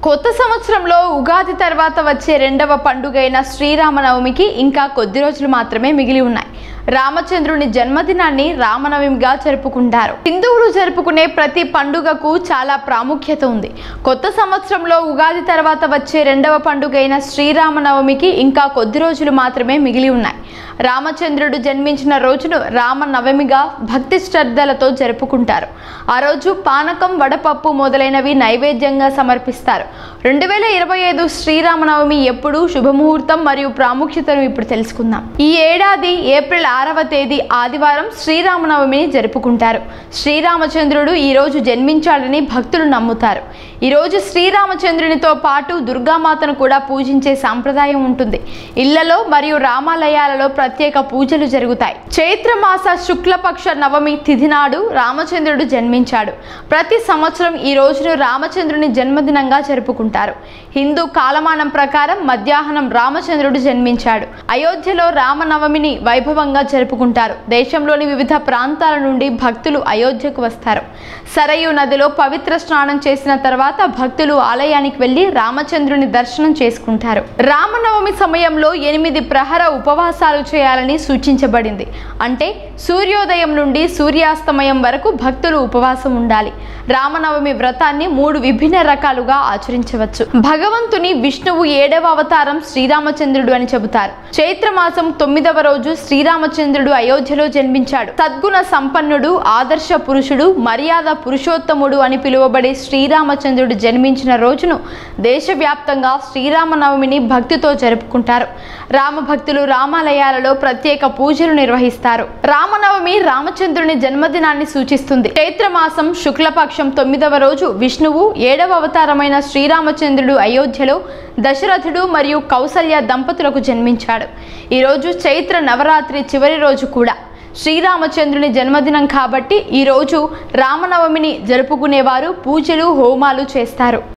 కొత్త సంవత్సరంలో ఉగాది తర్వాత వచ్చే రెండవ పండుగైన శ్రీరామనవమికి ఇంకా కొద్ది రోజులు మాత్రమే మిగిలి ఉన్నాయి. రామచంద్రుని జన్మదినాన్ని రామనవమిగా జరుపుకుంటారు. హిందువులు జరుపుకునే ప్రతి పండుగకు చాలా ప్రాముఖ్యత ఉంది. కొత్త సంవత్సరంలో ఉగాది తర్వాత వచ్చే రెండవ పండుగైన శ్రీరామనవమికి ఇంకా కొద్ది రోజులు మాత్రమే మిగిలి ఉన్నాయి. రామచంద్రుడు జన్మించిన రోజును రామనవమిగా భక్తి శ్రద్ధలతో జరుపుకుంటారు. ఆ రోజు పానకం, వడపప్పు మొదలైనవి నైవేద్యంగా సమర్పిస్తారు. 2025 శ్రీరామనవమి ఎప్పుడు, శుభముహూర్తం మరియు ప్రాముఖ్యతను ఇప్పుడు తెలుసుకుందాం. ఈ ఏడాది ఏప్రిల్ 6వ తేదీ ఆదివారం శ్రీరామనవమిని జరుపుకుంటారు. శ్రీరామచంద్రుడు ఈ రోజు జన్మించాడని భక్తులు నమ్ముతారు. ఈ రోజు శ్రీరామచంద్రునితో పాటు దుర్గామాతను కూడా పూజించే సాంప్రదాయం ఉంటుంది. ఇళ్లలో మరియు రామాలయాలలో ప్రత్యేక పూజలు జరుగుతాయి. చైత్రమాస శుక్లపక్ష నవమి తిథి నాడు రామచంద్రుడు జన్మించాడు. ప్రతి సంవత్సరం ఈ రోజును రామచంద్రుని జన్మదినంగా జరుపుకుంటారు. హిందూ కాలమానం ప్రకారం మధ్యాహ్నం రామచంద్రుడు జన్మించాడు. అయోధ్యలో రామనవమిని వైభవంగా జరుపుకుంటారు. దేశంలోని వివిధ ప్రాంతాల నుండి భక్తులు అయోధ్యకు వస్తారు. సరయూ నదిలో పవిత్ర స్నానం చేసిన తర్వాత భక్తులు ఆలయానికి వెళ్లి రామచంద్రుని దర్శనం చేసుకుంటారు. రామనవమి సమయంలో 8 ప్రహర ఉపవాసాలు చేయాలని సూచించబడింది. అంటే సూర్యోదయం నుండి సూర్యాస్తమయం వరకు భక్తులు ఉపవాసం ఉండాలి. రామనవమి వ్రతాన్ని 3 విభిన్న రకాలుగా ఆచరించవచ్చు. భగవంతుని విష్ణువు 7వ అవతారం శ్రీరామచంద్రుడు అని చెబుతారు. చైత్రమాసం 9వ రోజు శ్రీరామచంద్రుడు అయోధ్యలో జన్మించాడు. సద్గుణ సంపన్నుడు, ఆదర్శ పురుషుడు, మర్యాద పురుషోత్తముడు అని పిలువబడే శ్రీరామచంద్రుడు జన్మించిన రోజును దేశవ్యాప్తంగా శ్రీరామనవమిని భక్తితో జరుపుకుంటారు. రామభక్తులు రామాలయాలలో ప్రత్యేక పూజలు నిర్వహిస్తారు. రామనవమి రామచంద్రుని జన్మదినాన్ని సూచిస్తుంది. చైత్రమాసం శుక్లపక్షం 9వ రోజు విష్ణువు 7వ అవతారమైన శ్రీరామచంద్రుడు అయోధ్యలో దశరథుడు మరియు కౌసల్య దంపతులకు జన్మించాడు. ఈరోజు చైత్ర నవరాత్రి చివరి రోజు కూడా. శ్రీరామచంద్రుని జన్మదినం కాబట్టి ఈరోజు రామనవమిని జరుపుకునేవారు పూజలు, హోమాలు చేస్తారు.